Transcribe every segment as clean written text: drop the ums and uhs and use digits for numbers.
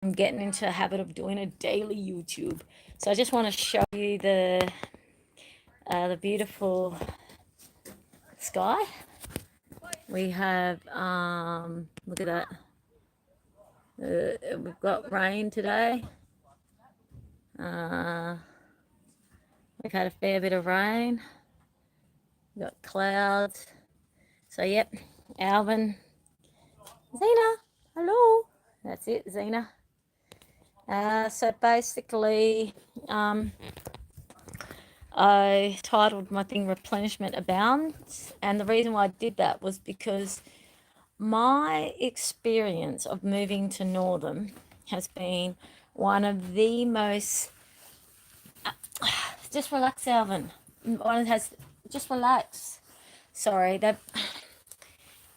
I'm getting into a habit of doing a daily YouTube. So I just want to show you the beautiful sky. We have look at that. We've got rain today. We've had a fair bit of rain. We've got clouds. So yep, Alvin, Zena, hello. That's it, Zena. So basically, I titled my thing Replenishment Abounds. And the reason why I did that was because my experience of moving to Northern has been one of the most. Just relax, Alvin. One has. Just relax. Sorry, they're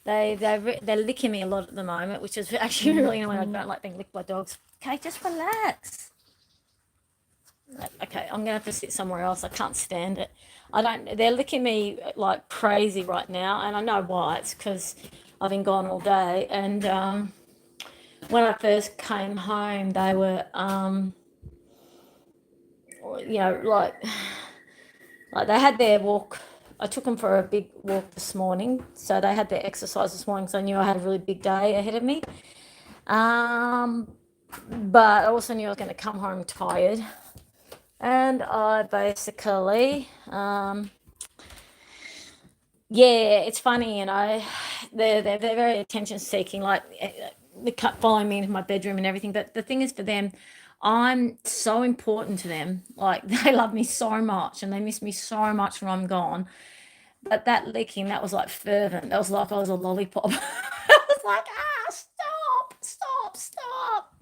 licking me a lot at the moment, which is actually really annoying. I don't like being licked by dogs. Okay, just relax. Okay, I'm gonna have to sit somewhere else. I can't stand it. I don't. They're licking me like crazy right now, and I know why. It's because I've been gone all day. And when I first came home, they were, you know, like they had their walk. I took them for a big walk this morning, so they had their exercise this morning. So I knew I had a really big day ahead of me. But I also knew I was going to come home tired. And I basically, yeah, it's funny, they're very attention seeking, like they kept following me into my bedroom and everything. But the thing is, for them, I'm so important to them. Like they love me so much, and they miss me so much when I'm gone. But that licking, that was like fervent. That was like I was a lollipop. I was like, stop, stop, stop.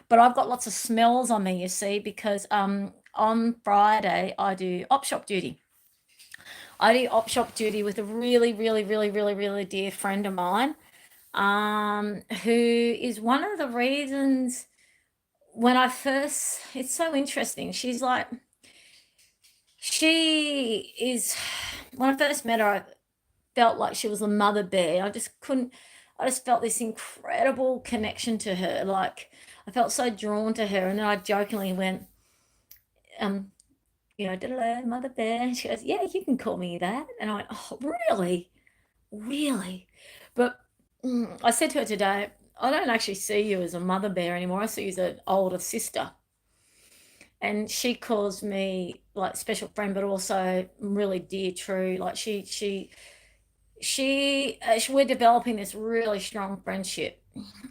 But I've got lots of smells on me, you see, because on Friday I do op shop duty. I do op shop duty with a really, really, really, really, really dear friend of mine, who is one of the reasons when I first, it's so interesting. She is, when I first met her, I felt like she was a mother bear. I just felt this incredible connection to her. Like, I felt so drawn to her. And then I jokingly went, um, mother bear. And she goes, yeah, you can call me that. And I went, oh, really? Really? But I said to her today, I don't actually see you as a mother bear anymore. I see you as an older sister. And she calls me like special friend, but also really dear, true. Like we're developing this really strong friendship,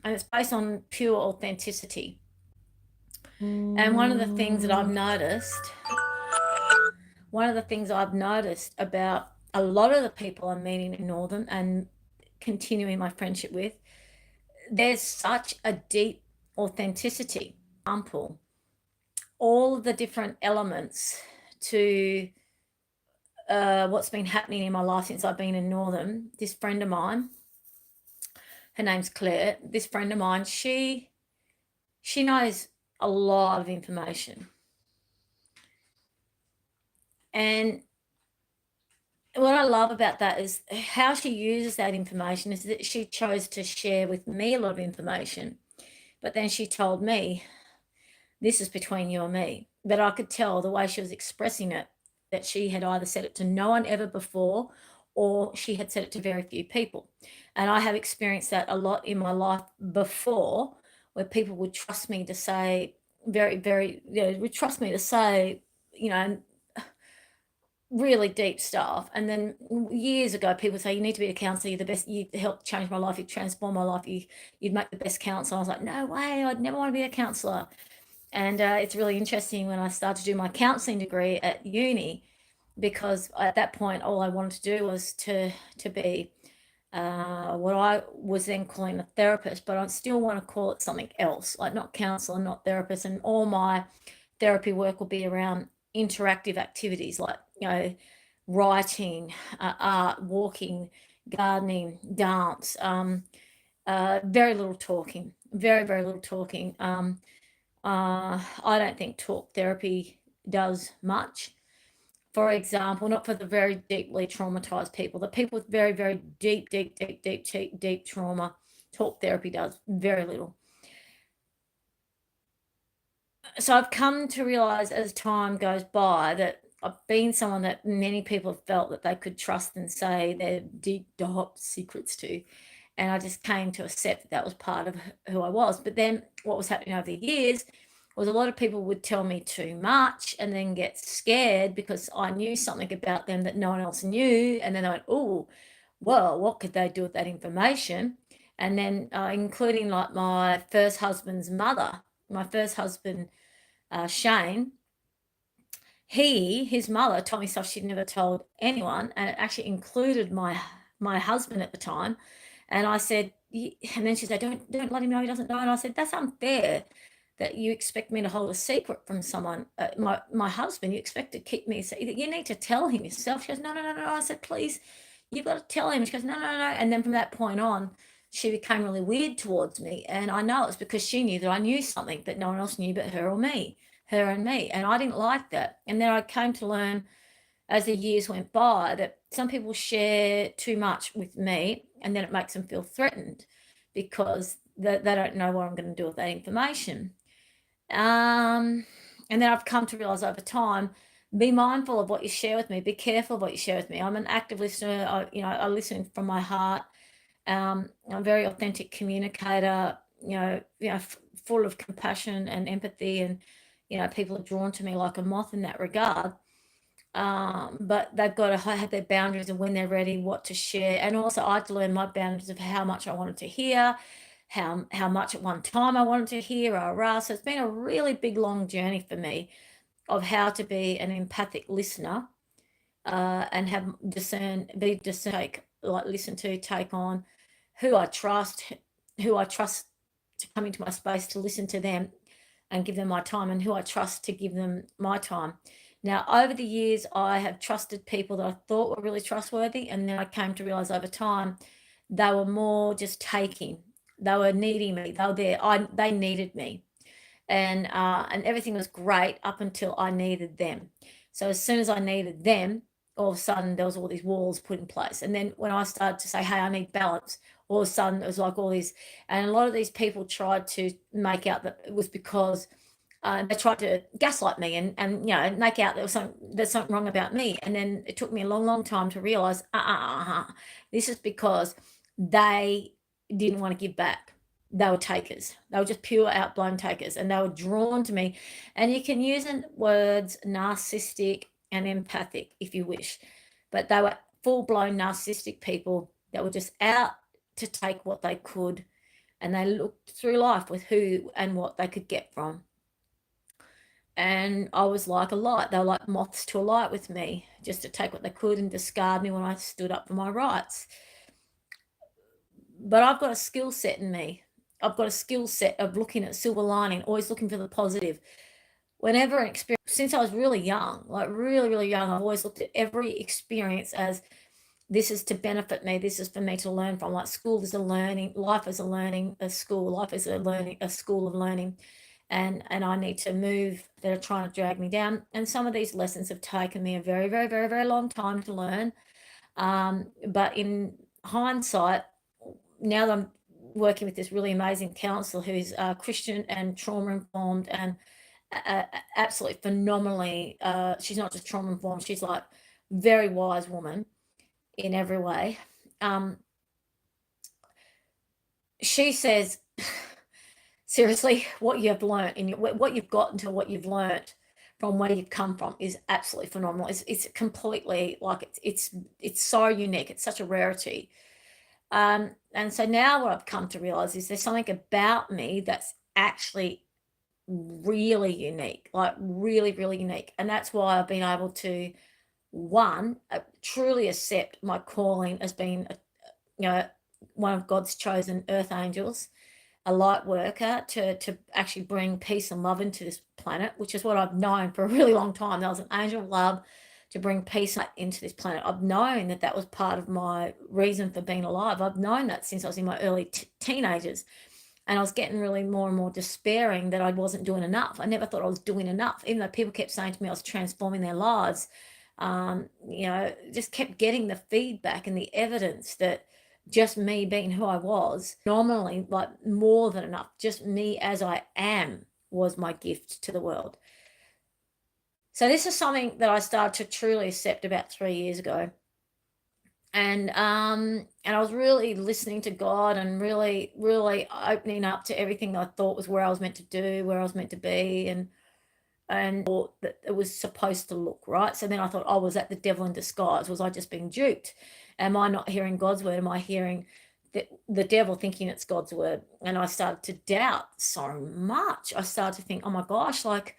and it's based on pure authenticity. And one of the things I've noticed about a lot of the people I'm meeting in Northern and continuing my friendship with, there's such a deep authenticity. Example, all of the different elements to what's been happening in my life since I've been in Northern. This friend of mine, her name's Claire. This friend of mine, she knows a lot of information, and what I love about that is how she uses that information is that she chose to share with me a lot of information, but then she told me, this is between you and me. But I could tell the way she was expressing it that she had either said it to no one ever before, or she had said it to very few people. And I have experienced that a lot in my life before, where people would trust me to say very, very, would trust me to say, you know, really deep stuff. And then years ago, people say, you need to be a counselor. You're the best. You helped change my life. You transform my life. You'd make the best counselor. I was like, no way. I'd never want to be a counselor. And it's really interesting when I started to do my counselling degree at uni, because at that point, all I wanted to do was to be what I was then calling a therapist, but I still want to call it something else, like not counselor, not therapist. And all my therapy work will be around interactive activities like, writing, art, walking, gardening, dance, very little talking, very, very little talking. I don't think talk therapy does much. For example, not for the very deeply traumatized people. The people with very, very deep, deep, deep, deep, deep, deep trauma, talk therapy does very little. So I've come to realize as time goes by that I've been someone that many people have felt that they could trust and say their deep, dark secrets to. And I just came to accept that that was part of who I was. But then what was happening over the years was a lot of people would tell me too much and then get scared because I knew something about them that no one else knew. And then they went, oh, well, what could they do with that information? And then, including like my first husband's mother, my first husband, Shane, his mother told me stuff she'd never told anyone, and it actually included my husband at the time. And I said, and then she said, don't let him know he doesn't know. And I said, that's unfair that you expect me to hold a secret from someone. My husband, you expect to keep me. You need to tell him yourself. She goes, no, no, no, no. I said, please, you've got to tell him. She goes, no, no, no. And then from that point on, she became really weird towards me. And I know it's because she knew that I knew something that no one else knew but her or me, her and me. And I didn't like that. And then I came to learn as the years went by that some people share too much with me and then it makes them feel threatened because they don't know what I'm going to do with that information. And then I've come to realize over time, be mindful of what you share with me. Be careful of what you share with me. I'm an active listener. I listen from my heart. I'm a very authentic communicator. Full of compassion and empathy, and people are drawn to me like a moth in that regard. But they've got to have their boundaries and when they're ready, what to share. And also, I had to learn my boundaries of how much I wanted to hear, how much at one time I wanted to hear, So it's been a really big, long journey for me of how to be an empathic listener, and have be discern, listen to, take on who I trust to come into my space to listen to them and give them my time, and who I trust to give them my time. Now, over the years, I have trusted people that I thought were really trustworthy, and then I came to realize over time they were more just taking. They were needing me. They were there. They needed me, and everything was great up until I needed them. So as soon as I needed them, all of a sudden there was all these walls put in place. And then when I started to say, "Hey, I need balance," all of a sudden it was like all these, and a lot of these people tried to make out that it was because they tried to gaslight me and make out there's something wrong about me. And then it took me a long, long time to realize, this is because they didn't want to give back. They were takers. They were just pure outblown takers, and they were drawn to me. And you can use in words narcissistic and empathic if you wish, but they were full blown narcissistic people that were just out to take what they could, and they looked through life with who and what they could get from. And I was like a light. They were like moths to a light with me, just to take what they could and discard me when I stood up for my rights. But I've got a skill set in me. I've got a skill set of looking at silver lining, always looking for the positive. Whenever an experience, since I was really young, like really, really young, I've always looked at every experience as this is to benefit me. This is for me to learn from. Like school is a learning, life is a learning, a school, life is a learning, a school of learning. And I need to move. They're trying to drag me down. And some of these lessons have taken me a very, very, very, very long time to learn. But in hindsight, now that I'm working with this really amazing counselor who's Christian and trauma informed and absolutely phenomenally, she's not just trauma informed, she's like very wise woman in every way. She says, seriously, what you've learned and what you've gotten to what you've learned from where you've come from is absolutely phenomenal. It's completely like it's so unique. It's such a rarity. And so now what I've come to realize is there's something about me that's actually really unique, like really, really unique. And that's why I've been able to, one, truly accept my calling as being, one of God's chosen earth angels, a light worker to actually bring peace and love into this planet, which is what I've known for a really long time. There was an angel of love to bring peace into this planet. I've known that that was part of my reason for being alive. I've known that since I was in my early teenagers, and I was getting really more and more despairing that I wasn't doing enough. I never thought I was doing enough, even though people kept saying to me I was transforming their lives. Just kept getting the feedback and the evidence that just me being who I was, normally, like more than enough, just me as I am, was my gift to the world. So this is something that I started to truly accept about 3 years ago. And I was really listening to God and really, really opening up to everything that I thought was where I was meant to do, where I was meant to be, and thought that it was supposed to look, right? So then I thought, oh, was that the devil in disguise? Was I just being duped? Am I not hearing God's word? Am I hearing the devil thinking it's God's word? And I started to doubt so much. I started to think, oh my gosh, like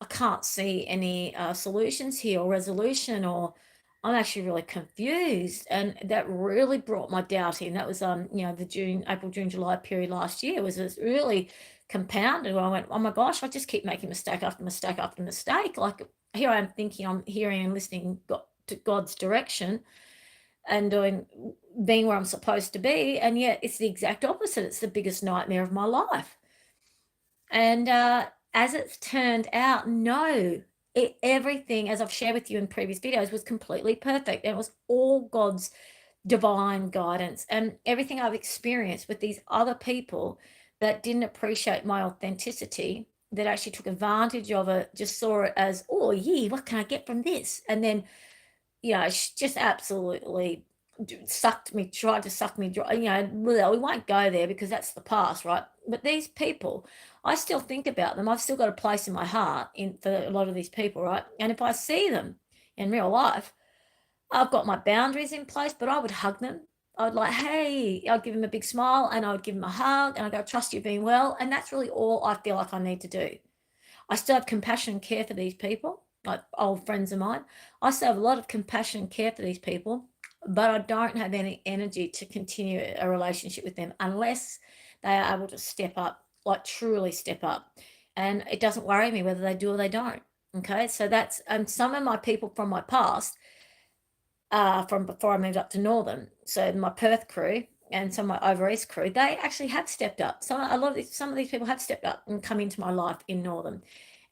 I can't see any solutions here or resolution, or I'm actually really confused. And that really brought my doubt in. That was the April, June, July period last year was really compounded. I went, oh my gosh, I just keep making mistake after mistake after mistake. Like here I am thinking I'm hearing and listening to God's direction and being where I'm supposed to be, and yet it's the exact opposite. It's the biggest nightmare of my life. And as it's turned out, no, everything, as I've shared with you in previous videos, was completely perfect. And it was all God's divine guidance. And everything I've experienced with these other people that didn't appreciate my authenticity, that actually took advantage of it, just saw it as, oh, yeah, what can I get from this? And then, just absolutely tried to suck me dry. We won't go there because that's the past, right? But these people, I still think about them. I've still got a place in my heart for a lot of these people, right? And if I see them in real life, I've got my boundaries in place, but I would hug them. I'd like, hey, I'd give them a big smile and I would give them a hug and I'd go, trust you being well. And that's really all I feel like I need to do. I still have compassion and care for these people, like old friends of mine. I still have a lot of compassion and care for these people, but I don't have any energy to continue a relationship with them unless they are able to step up, like truly step up. And it doesn't worry me whether they do or they don't. Okay, so that's some of my people from my past, from before I moved up to Northern. So my Perth crew and some of my over east crew, they actually have stepped up. Some of these people have stepped up and come into my life in Northern,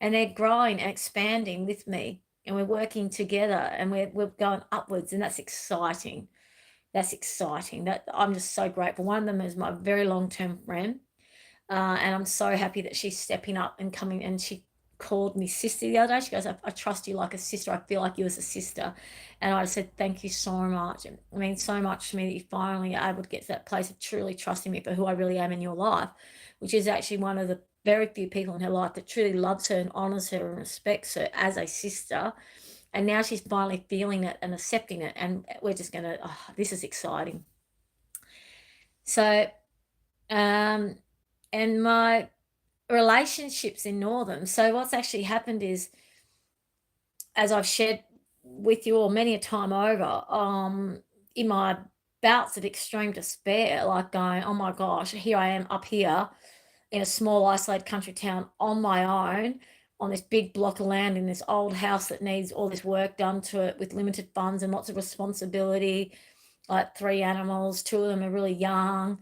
and they're growing and expanding with me, and we're working together, and we're going upwards, and that's exciting. That's exciting. That I'm just so grateful. One of them is my very long-term friend, and I'm so happy that she's stepping up and coming. And she called me sister the other day. She goes, I trust you like a sister. I feel like you as a sister. And I said, thank you so much. It means so much to me that you finally are able to get to that place of truly trusting me for who I really am in your life, which is actually one of the very few people in her life that truly loves her and honors her and respects her as a sister. And now she's finally feeling it and accepting it. And we're just going to, this is exciting. So, and my relationships in Northern. So what's actually happened is, as I've shared with you all many a time over, in my bouts of extreme despair, like going, oh my gosh, here I am up here in a small isolated country town on my own, on this big block of land in this old house that needs all this work done to it with limited funds and lots of responsibility, like 3 animals, 2 of them are really young,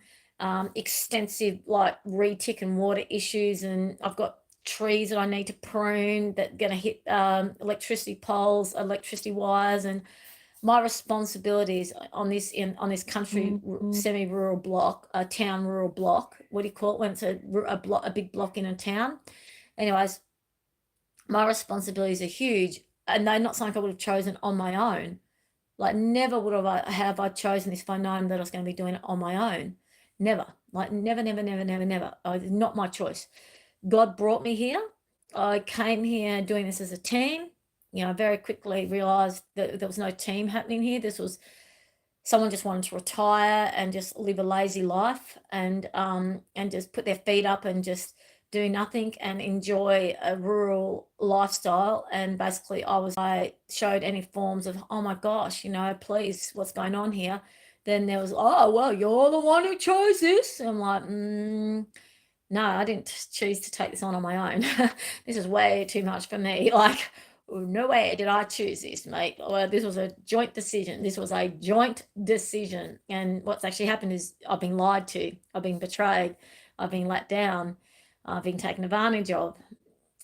extensive like retic and water issues, and I've got trees that I need to prune that going to hit electricity poles, electricity wires, and my responsibilities on this country semi-rural block, a town rural block. What do you call it when it's a big block in a town? Anyways, my responsibilities are huge, and they're not something I would have chosen on my own. Like never would have I chosen this if I known that I was going to be doing it on my own. Never. Like never. It's not my choice. God brought me here. I came here doing this as a team. I very quickly realized that there was no team happening here. This was someone just wanted to retire and just live a lazy life and just put their feet up and just do nothing and enjoy a rural lifestyle. And basically I showed any forms of, oh my gosh, please, what's going on here? Then there was, oh, well, you're the one who chose this. I'm like, no, I didn't choose to take this on my own. This is way too much for me. Like, no way did I choose this, mate. Well, this was a joint decision. And what's actually happened is I've been lied to. I've been betrayed. I've been let down. I've been taken advantage of.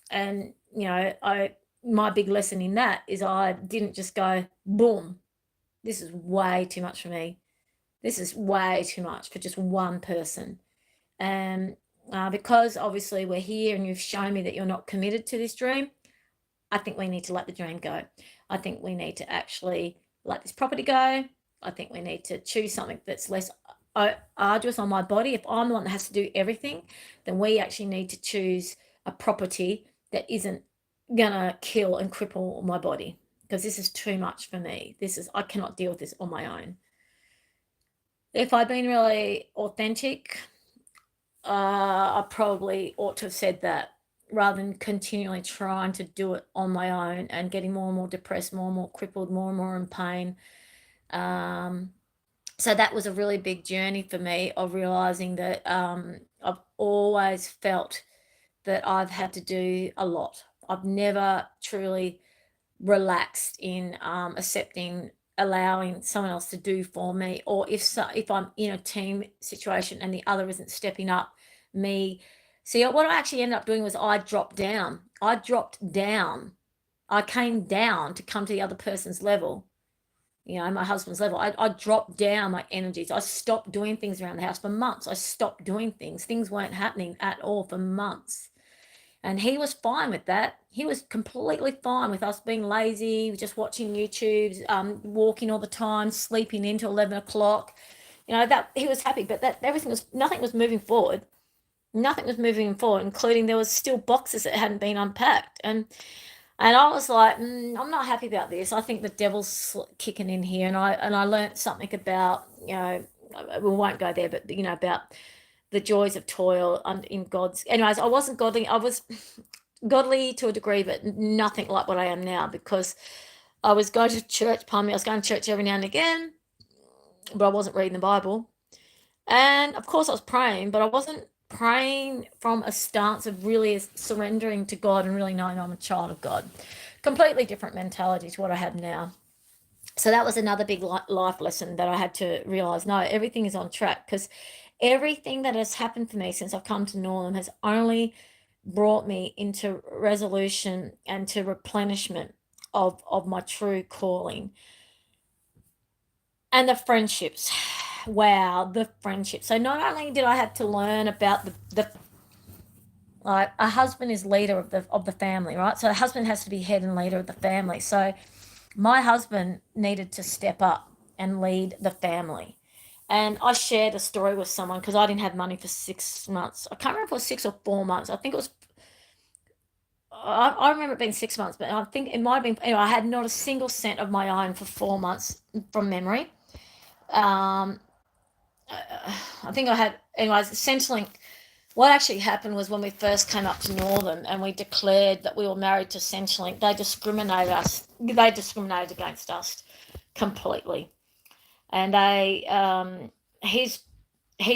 And, my big lesson in that is I didn't just go, boom, this is way too much for me. This is way too much for just one person. And because obviously we're here and you've shown me that you're not committed to this dream, I think we need to let the dream go. I think we need to actually let this property go. I think we need to choose something that's less arduous on my body. If I'm the one that has to do everything, then we actually need to choose a property that isn't gonna kill and cripple my body, because this is too much for me. I cannot deal with this on my own. If I'd been really authentic, I probably ought to have said that, rather than continually trying to do it on my own and getting more and more depressed, more and more crippled, more and more in pain. So that was a really big journey for me, of realizing that I've always felt that I've had to do a lot. I've never truly relaxed in accepting, allowing someone else to do for me, or if I'm in a team situation and the other isn't stepping up, me. See, what I actually ended up doing was I dropped down. I dropped down. I came down to come to the other person's level, my husband's level. I dropped down my energies. I stopped doing things around the house for months. I stopped doing things. Things weren't happening at all for months. And he was fine with that. He was completely fine with us being lazy, just watching YouTubes, walking all the time, sleeping into 11 o'clock. That he was happy, but that nothing was moving forward. Nothing was moving forward, including there was still boxes that hadn't been unpacked. And I was like, I'm not happy about this. I think the devil's kicking in here. And I learned something about, we won't go there, but about the joys of toil in God's. Anyways, I wasn't godly. I was godly to a degree, but nothing like what I am now, because I was going to church. Pardon me, I was going to church every now and again, but I wasn't reading the Bible. And of course, I was praying, but I wasn't praying from a stance of really surrendering to God and really knowing I'm a child of God. Completely different mentality to what I have now. So that was another big life lesson that I had to realize. No, everything is on track, because everything that has happened for me since I've come to Northern has only brought me into resolution and to replenishment of my true calling. And the friendships. Wow, the friendship. So not only did I have to learn about the like, a husband is leader of the family, right? So a husband has to be head and leader of the family. So my husband needed to step up and lead the family. And I shared a story with someone, because I didn't have money for 6 months. I can't remember if it was 6 or 4 months. I think it was. I remember it being 6 months, but I think it might have been. I had not a single cent of my own for 4 months from memory. Um, I think I had, anyways, Centrelink. What actually happened was, when we first came up to Northern and we declared that we were married to Centrelink, they discriminated us. They discriminated against us completely, and he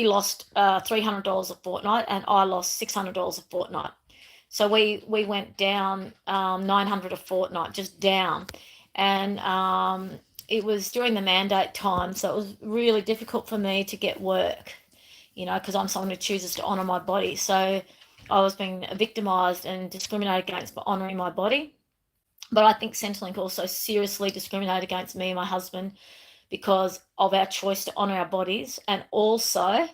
lost $300 a fortnight, and I lost $600 a fortnight. So we went down $900 a fortnight, just down, and it was during the mandate time, so it was really difficult for me to get work, because I'm someone who chooses to honour my body. So I was being victimised and discriminated against for honouring my body. But I think Centrelink also seriously discriminated against me and my husband because of our choice to honour our bodies, and also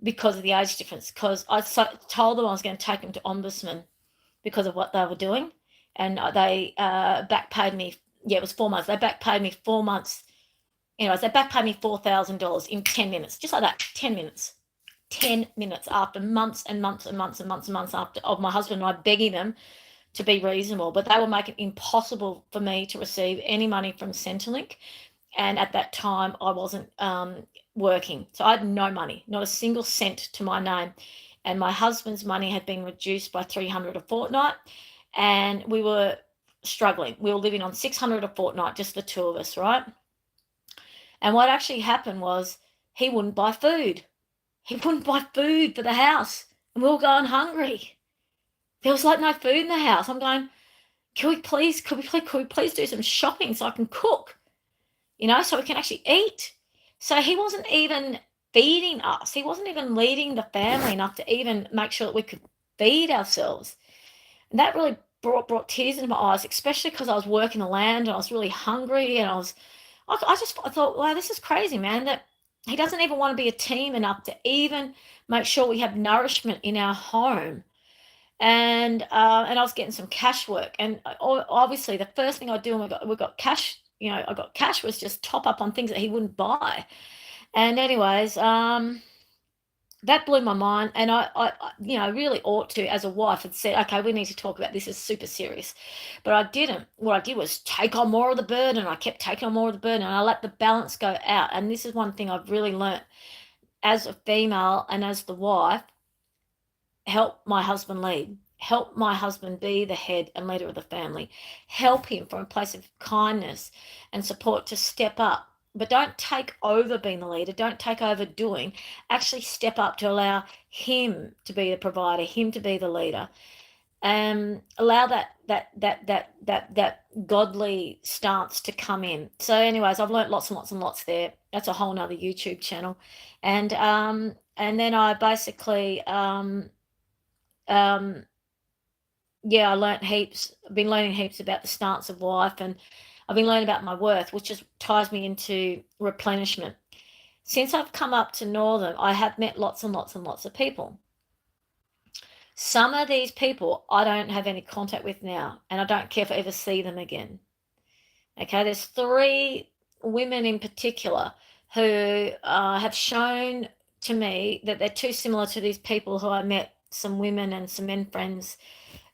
because of the age difference. Because I told them I was going to take them to Ombudsman because of what they were doing, and they back paid me. Yeah, it was 4 months. They back paid me 4 months. Anyways, they back paid me $4,000 in 10 minutes, just like that. 10 minutes. 10 minutes after months and months and months and months and months after of my husband and I begging them to be reasonable, but they were making it impossible for me to receive any money from Centrelink. And at that time, I wasn't working. So I had no money, not a single cent to my name. And my husband's money had been reduced by $300 a fortnight. And we were struggling. We were living on $600 a fortnight, just the two of us, right? And what actually happened was, he wouldn't buy food. He wouldn't buy food for the house. And we were going hungry. There was like no food in the house. I'm going, could we please do some shopping so I can cook? So we can actually eat. So he wasn't even feeding us. He wasn't even leading the family enough to even make sure that we could feed ourselves. And that really brought tears into my eyes, especially because I was working the land and I was really hungry, and I thought, wow, this is crazy, man, that He doesn't even want to be a team enough to even make sure we have nourishment in our home. And I was getting some cash work, and obviously the first thing I do when we got cash, I got cash, was just top up on things that he wouldn't buy. And anyways, that blew my mind, and I really ought to, as a wife, had said, okay, we need to talk about this. It's super serious, but I didn't. What I did was take on more of the burden. I kept taking on more of the burden, and I let the balance go out. And this is one thing I've really learnt as a female and as the wife: help my husband lead. Help my husband be the head and leader of the family. Help him from a place of kindness and support to step up. But don't take over being the leader. Don't take over doing. Actually step up to allow him to be the provider, him to be the leader. Allow that godly stance to come in. So anyways, I've learnt lots and lots and lots there. That's a whole nother YouTube channel. And then I basically yeah, I learnt heaps. I've been learning heaps about the stance of life, and I've been learning about my worth, which just ties me into replenishment. Since I've come up to Northern, I have met lots and lots and lots of people. Some of these people I don't have any contact with now, and I don't care if I ever see them again. Okay, there's 3 women in particular who have shown to me that they're too similar to these people who I met, some women and some men friends,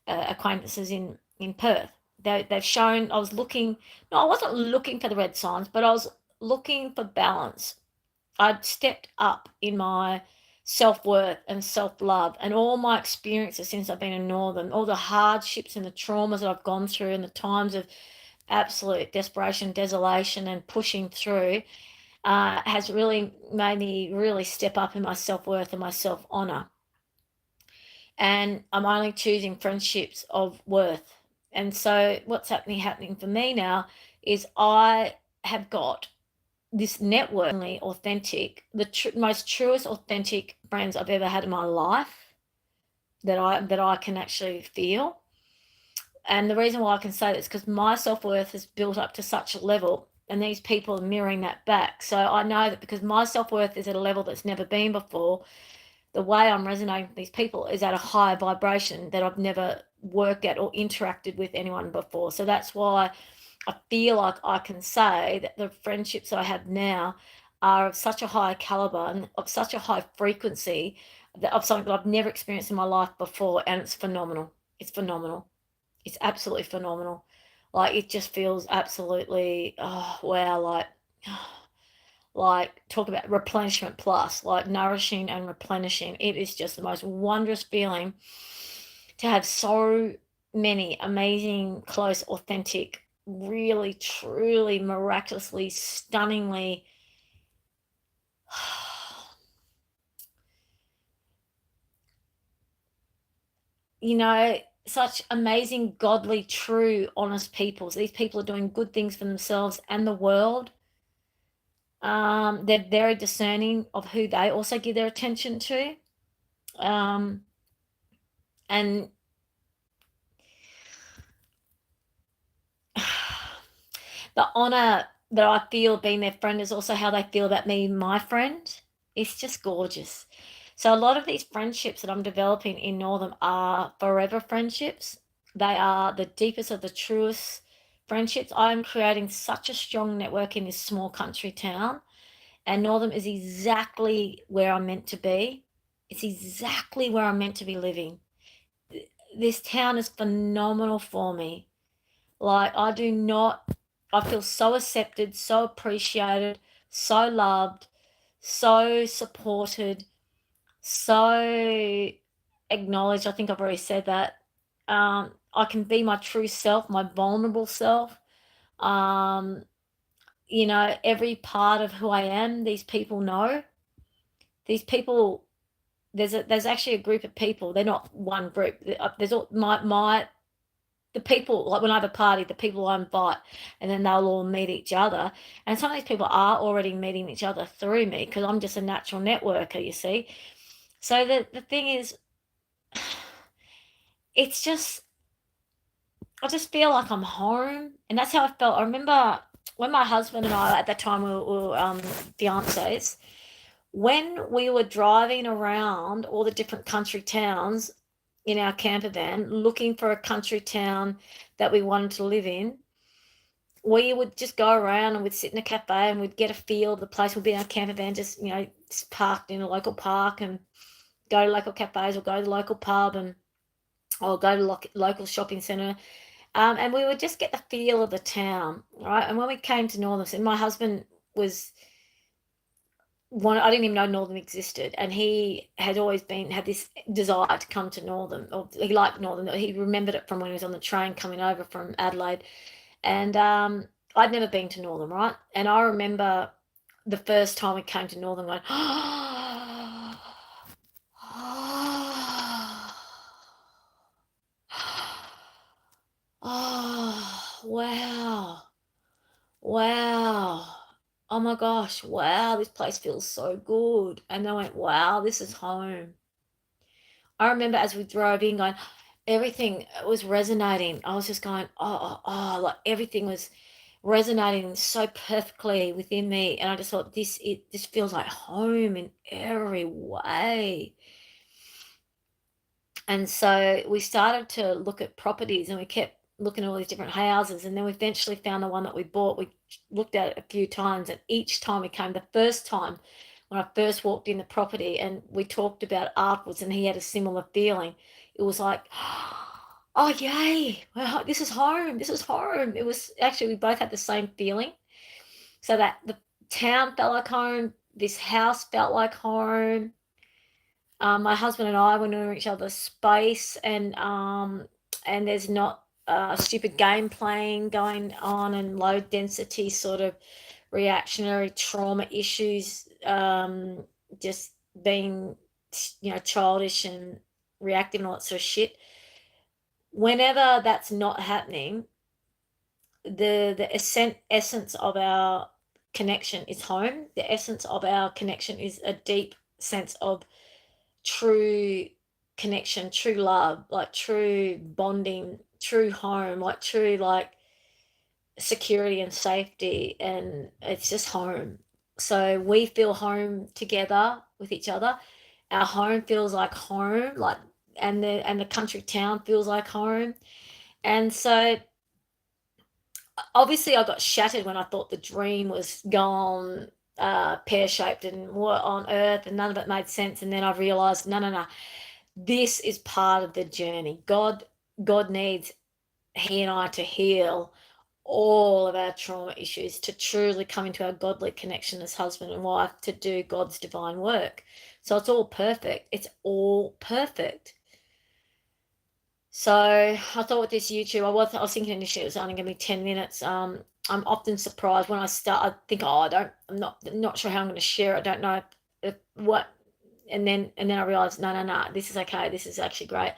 acquaintances in Perth. They've shown. I was looking. No, I wasn't looking for the red signs, but I was looking for balance. I'd stepped up in my self-worth and self-love, and all my experiences since I've been in Northern, all the hardships and the traumas that I've gone through, and the times of absolute desperation, desolation, and pushing through, has really made me really step up in my self-worth and my self-honor. And I'm only choosing friendships of worth. And so what's happening for me now is I have got this network, authentic, the most truest authentic friends I've ever had in my life, that I can actually feel. And the reason why I can say that is because my self-worth is built up to such a level, and these people are mirroring that back. So I know that because my self-worth is at a level that's never been before, the way I'm resonating with these people is at a higher vibration that I've never worked at or interacted with anyone before. So that's why I feel like I can say that the friendships I have now are of such a high caliber and of such a high frequency, that of something that I've never experienced in my life before, and it's phenomenal. It's phenomenal. It's absolutely phenomenal. Like, it just feels absolutely, oh wow, like talk about replenishment plus, like nourishing and replenishing. It is just the most wondrous feeling to have so many amazing, close, authentic, really, truly, miraculously, stunningly such amazing, godly, true, honest people. So these people are doing good things for themselves and the world. They're very discerning of who they also give their attention to. And the honor that I feel being their friend is also how they feel about me, my friend. It's just gorgeous. So a lot of these friendships that I'm developing in Northern are forever friendships. They are the deepest of the truest friendships. I'm creating such a strong network in this small country town, and Northern is exactly where I'm meant to be. It's exactly where I'm meant to be living. This town is phenomenal for me. Like, I feel so accepted, so appreciated, so loved, so supported, so acknowledged. I think I've already said that. I can be my true self, my vulnerable self. Um, every part of who I am, these people know. These people, there's actually a group of people. They're not one group. There's all the people, like when I have a party, the people I invite, and then they'll all meet each other. And some of these people are already meeting each other through me, because I'm just a natural networker, you see. So the thing is, it's just, I just feel like I'm home, and that's how I felt. I remember when my husband and I, at that time, we were fiancés, When we were driving around all the different country towns in our camper van, looking for a country town that we wanted to live in, we would just go around and we'd sit in a cafe and we'd get a feel of the place. We'd be in our camper van, just, just parked in a local park, and go to local cafes or go to the local pub, and or go to local shopping centre. And we would just get the feel of the town, right? And when we came to Northern, and my husband was one, I didn't even know Northern existed, and he had always had this desire to come to Northern, or he liked Northern. He remembered it from when he was on the train coming over from Adelaide, and I'd never been to Northern, right? And I remember the first time we came to Northern going, oh, wow. Wow. Oh my gosh. Wow. This place feels so good. And I went, wow, this is home. I remember as we drove in going, everything was resonating. I was just going, like everything was resonating so perfectly within me. And I just thought, this feels like home in every way. And so we started to look at properties, and we kept looking at all these different houses, and then we eventually found the one that we bought. We looked at it a few times, and each time we came, the first time when I first walked in the property and we talked about afterwards, and he had a similar feeling, it was like, oh, yay, well, this is home, this is home. It was actually, we both had the same feeling. So that the town felt like home, this house felt like home. My husband and I were near each other's space, and there's not stupid game playing going on, and low density sort of reactionary trauma issues, just being, childish and reactive and all that sort of shit. Whenever that's not happening, the essence of our connection is home. The essence of our connection is a deep sense of true connection, true love, like true bonding, true home, like true, like security and safety, and it's just home. So we feel home together with each other. Our home feels like home, like, and the country town feels like home. And so obviously I got shattered when I thought the dream was gone, pear-shaped, and what on earth, and none of it made sense. And then I realized, no, no, no, this is part of the journey. God needs he and I to heal all of our trauma issues, to truly come into our godly connection as husband and wife, to do God's divine work. So it's all perfect. It's all perfect. So I thought with this YouTube, I was thinking initially it was only going to be 10 minutes. I'm often surprised when I start. I think, oh, I'm not sure how I'm going to share it. I don't know if what, and then I realized, no, no, no, this is okay. This is actually great.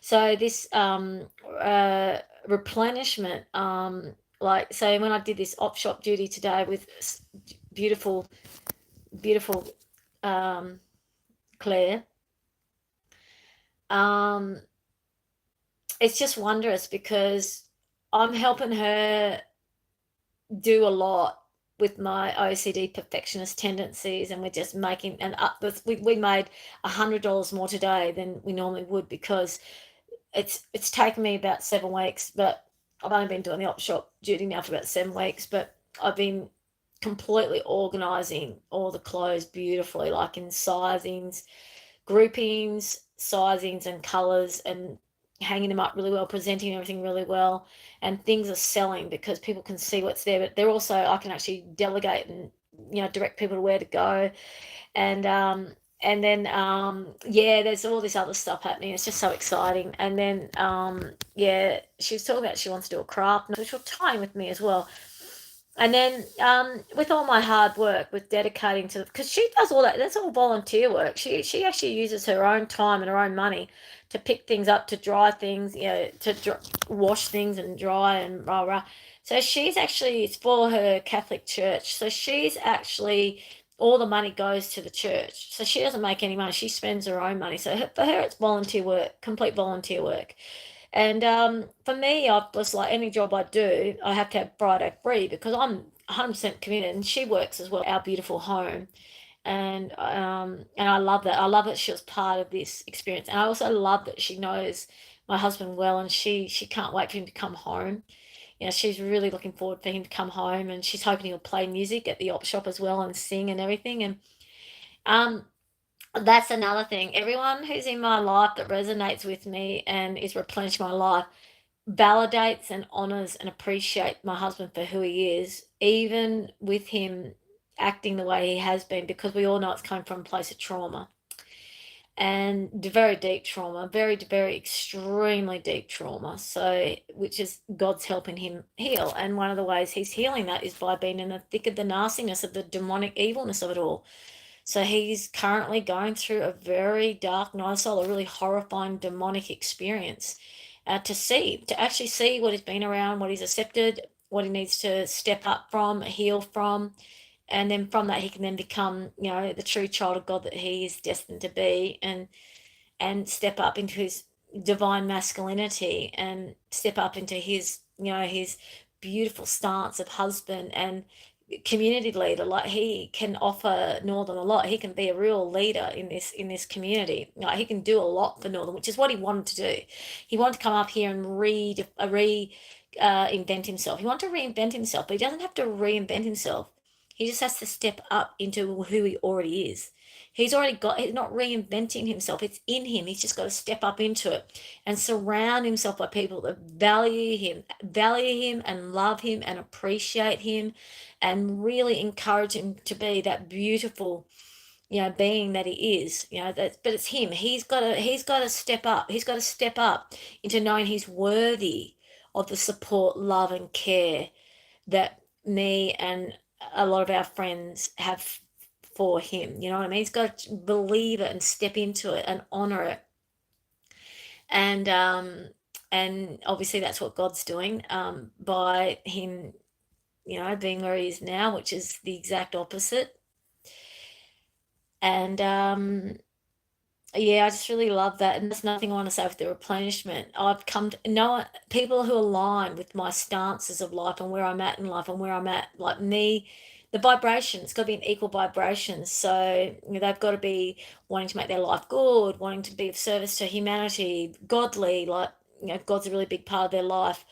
So this replenishment, like, so when I did this op shop duty today with beautiful, beautiful Claire, it's just wondrous because I'm helping her do a lot with my OCD perfectionist tendencies, and we're just making, and we made $100 more today than we normally would, because it's taken me about 7 weeks, but I've only been doing the op shop duty now for about 7 weeks, but I've been completely organizing all the clothes beautifully, like in sizings, groupings, sizings, and colors, and hanging them up really well, presenting everything really well, and things are selling because people can see what's there. But they're also, I can actually delegate and, direct people to where to go, and then yeah, there's all this other stuff happening. It's just so exciting. And then yeah, she was talking about she wants to do a craft, which will tie in with me as well. And then with all my hard work with dedicating to, because she does all that, that's all volunteer work. She actually uses her own time and her own money to pick things up, to dry things, to wash things and dry and rah rah. So she's actually, it's for her Catholic church. So she's actually, all the money goes to the church. So she doesn't make any money. She spends her own money. So for her, it's volunteer work, complete volunteer work. And for me, I was like, any job I do, I have to have Friday free because I'm 100% committed, and she works as well, our beautiful home. And I love that. I love that she was part of this experience, and I also love that she knows my husband well, and she can't wait for him to come home. She's really looking forward for him to come home, and she's hoping he'll play music at the op shop as well and sing and everything. And um, that's another thing. Everyone who's in my life that resonates with me and is replenishing my life validates and honors and appreciate my husband for who he is, even with him acting the way he has been, because we all know it's coming from a place of trauma, and very deep trauma, very, very extremely deep trauma. So, which is God's helping him heal. And one of the ways he's healing that is by being in the thick of the nastiness of the demonic evilness of it all. So he's currently going through a very dark night of soul, a really horrifying demonic experience, to actually see what he's been around, what he's accepted, what he needs to step up from, heal from, and then from that he can then become, the true child of God that he is destined to be, and step up into his divine masculinity, and step up into his, his beautiful stance of husband and community leader. Like, he can offer Northern a lot. He can be a real leader in this community. Like, he can do a lot for Northern, which is what he wanted to do. He wanted to come up here and invent himself. He wanted to reinvent himself, but he doesn't have to reinvent himself. He just has to step up into who he already is. He's not reinventing himself. It's in him. He's just got to step up into it and surround himself by people that value him and love him and appreciate him, and really encourage him to be that beautiful, being that he is. But it's him. He's got to step up. He's got to step up into knowing he's worthy of the support, love, and care that me and a lot of our friends have for him. You know what I mean? He's got to believe it and step into it and honor it. And obviously that's what God's doing, by him, being where he is now, which is the exact opposite. And yeah, I just really love that. And there's nothing I want to say with the replenishment. I've come to know people who align with my stances of life and where I'm at in life and where I'm at, like me, the vibration. It's got to be an equal vibration. So, they've got to be wanting to make their life good, wanting to be of service to humanity, godly, like, God's a really big part of their life.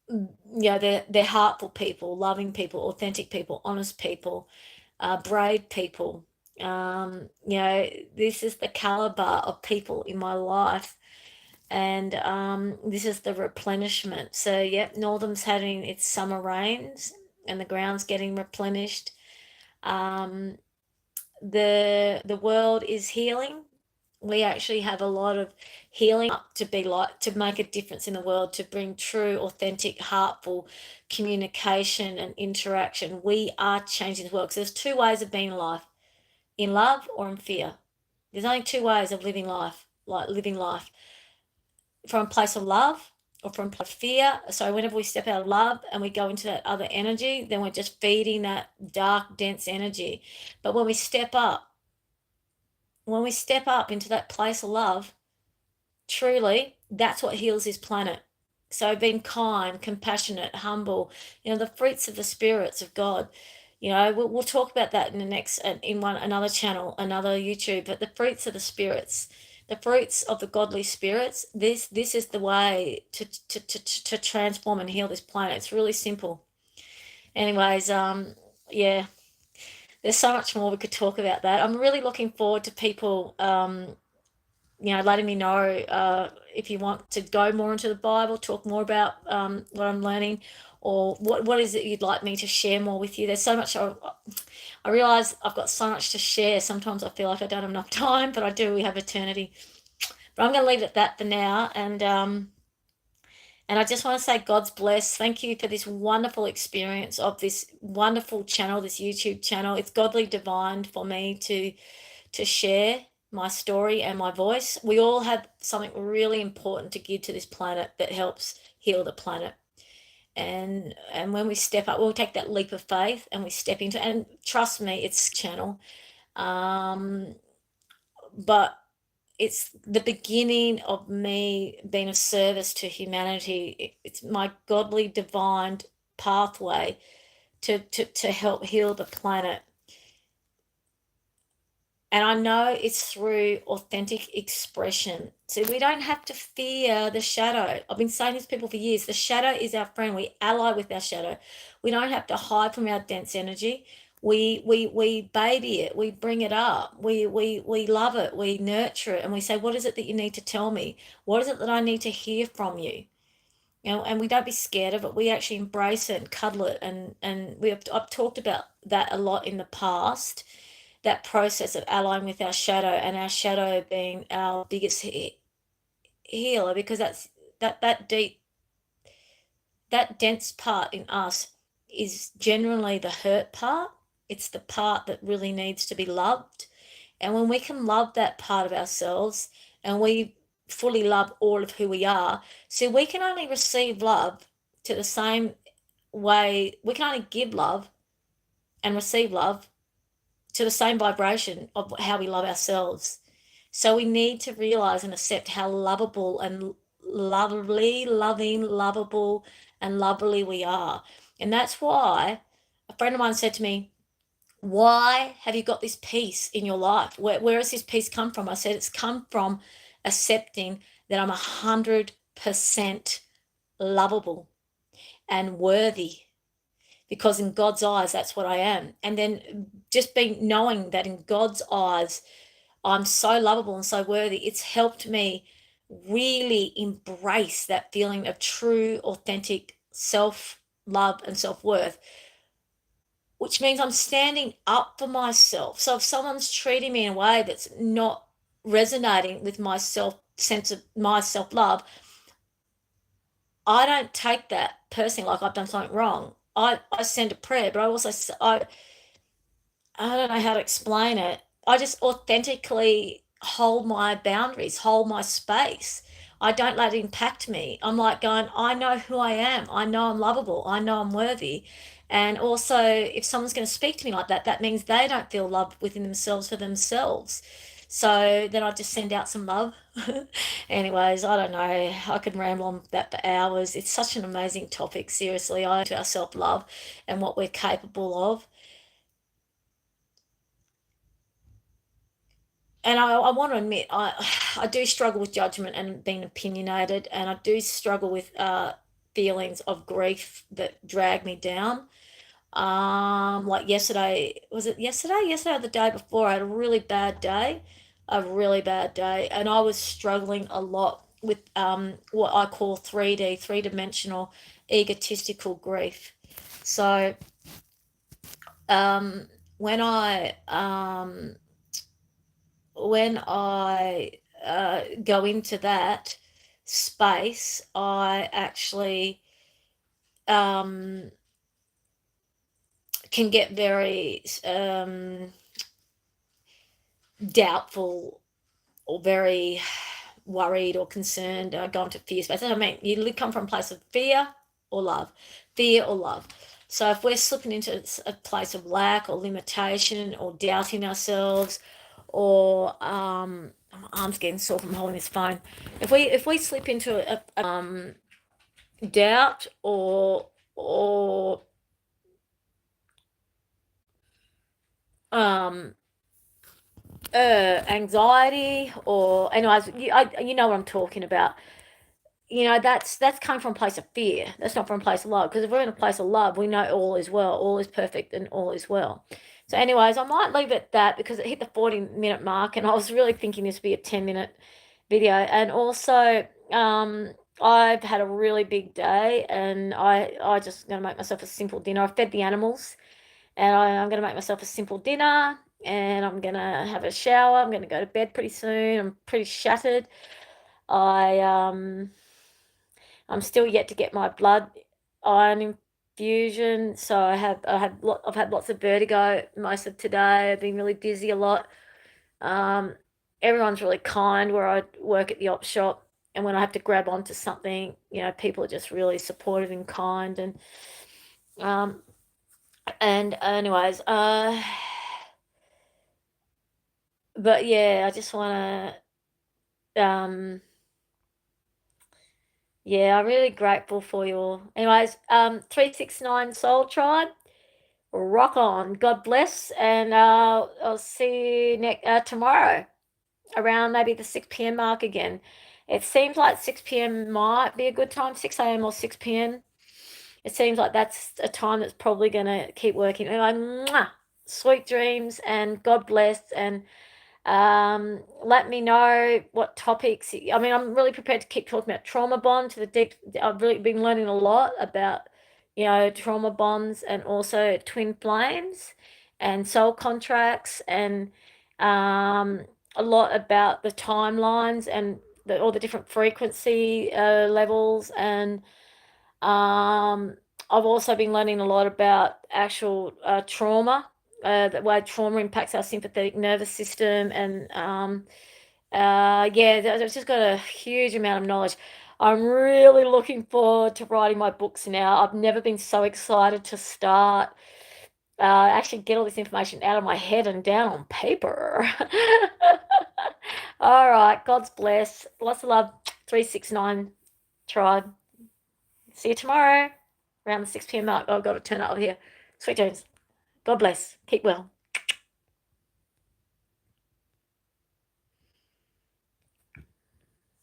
They're heartful people, loving people, authentic people, honest people, brave people. This is the caliber of people in my life, and this is the replenishment. So, yep, Northam's having its summer rains, and the ground's getting replenished. The world is healing. We actually have a lot of healing up to make a difference in the world, to bring true, authentic, heartful communication and interaction. We are changing the world. So there's two ways of being in life: in love or in fear. There's only two ways of living life, from a place of love or from a place of fear. So whenever we step out of love and we go into that other energy, then we're just feeding that dark, dense energy. But when we step up into that place of love, truly, that's what heals this planet. So being kind, compassionate, humble, the fruits of the spirits of God. We'll talk about that in the next, another channel, another YouTube. But the fruits of the spirits, the fruits of the godly spirits. This is the way to transform and heal this planet. It's really simple. Anyways, yeah, there's so much more we could talk about that. I'm really looking forward to people, letting me know, if you want to go more into the Bible, talk more about, what I'm learning, or what is it you'd like me to share more with you. There's so much. I realize I've got so much to share. Sometimes I feel like I don't have enough time, but I do. We have eternity. But I'm going to leave it at that for now. And I just want to say God's bless. Thank you for this wonderful experience of this wonderful channel, this YouTube channel. It's godly divine for me to share my story and my voice. We all have something really important to give to this planet that helps heal the planet. And when we step up, we'll take that leap of faith and we step into, and trust me, it's channel. But it's the beginning of me being of service to humanity. It's my godly divine pathway to help heal the planet. And I know it's through authentic expression. So we don't have to fear the shadow. I've been saying this to people for years. The shadow is our friend. We ally with our shadow. We don't have to hide from our dense energy. We baby it. We bring it up. We love it. We nurture it, and we say, "What is it that you need to tell me? What is it that I need to hear from you?" You know, and we don't be scared of it. We actually embrace it and cuddle it, and I've talked about that a lot in the past, that process of allying with our shadow, and our shadow being our biggest healer, because that deep, that dense part in us is generally the hurt part. It's the part that really needs to be loved. And when we can love that part of ourselves, and we fully love all of who we are, so we can only receive love to the same way, we can only give love and receive love to the same vibration of how we love ourselves. So we need to realize and accept how lovable and lovely, loving, lovable, and lovely we are. And that's why a friend of mine said to me, "Why have you got this peace in your life? Where has this peace come from?" I said, "It's come from accepting that I'm 100% lovable and worthy, because in God's eyes, that's what I am." And then just being knowing that in God's eyes, I'm so lovable and so worthy, it's helped me really embrace that feeling of true, authentic self love and self worth, which means I'm standing up for myself. So if someone's treating me in a way that's not resonating with my self sense of my self love, I don't take that personally like I've done something wrong. I send a prayer, but I also I don't know how to explain it. I just authentically hold my boundaries, hold my space. I don't let it impact me. I'm like going, I know who I am. I know I'm lovable. I know I'm worthy. And also, if someone's going to speak to me like that, that means they don't feel love within themselves for themselves. So then I just send out some love. Anyways, I don't know. I could ramble on that for hours. It's such an amazing topic. Seriously, I to our self love and what we're capable of. And I want to admit, I do struggle with judgment and being opinionated, and I do struggle with feelings of grief that drag me down. Like yesterday, was it yesterday? Yesterday or the day before, I had a really bad day, and I was struggling a lot with what I call 3D, three-dimensional egotistical grief. So um, when I go into that space, I actually um, can get very doubtful, or very worried or concerned. I go into fear space. I mean, you come from a place of fear or love. So if we're slipping into a place of lack or limitation or doubting ourselves, or my arm's getting sore from holding this phone. If we slip into a doubt or um anxiety, or anyways, you know what I'm talking about. You know, that's coming from a place of fear. That's not from a place of love. Because if we're in a place of love, we know all is well, all is perfect, and all is well. So, anyways, I might leave it at that because it hit the 40-minute mark, and I was really thinking this would be a 10-minute video. And also, I've had a really big day, and I just gonna make myself a simple dinner. I fed the animals, and I'm gonna make myself a simple dinner, and I'm gonna have a shower. I'm gonna go to bed pretty soon. I'm pretty shattered. I I'm still yet to get my blood iron infusion, so I've had lots of vertigo most of today. I've been really busy a lot. Um, Everyone's really kind where I work at the op shop, and when I have to grab onto something, you know, people are just really supportive and kind, um, and anyways, but yeah, I just want to yeah, I'm really grateful for you all. Anyways, 369 Soul Tribe. rock on. God bless, and I'll see you tomorrow around maybe the 6 p.m. mark again. It seems like 6 p.m. might be a good time, 6 a.m. or 6 p.m. It seems like that's a time that's probably going to keep working. Anyway, mwah, sweet dreams and God bless. And let me know what topics. I mean, I'm really prepared to keep talking about trauma bond to the deep. I've really been learning a lot about, trauma bonds and also twin flames and soul contracts and a lot about the timelines and all the different frequency levels. And I've also been learning a lot about actual trauma, the way trauma impacts our sympathetic nervous system. And yeah, I've just got a huge amount of knowledge. I'm really looking forward to writing my books now. I've never been so excited to start. Actually get all this information out of my head and down on paper. All right, God's bless. Lots of love. 369 tribe. See you tomorrow around the 6 p.m. mark. Oh, I've got to turn up here. Sweet dreams. God bless. Keep well.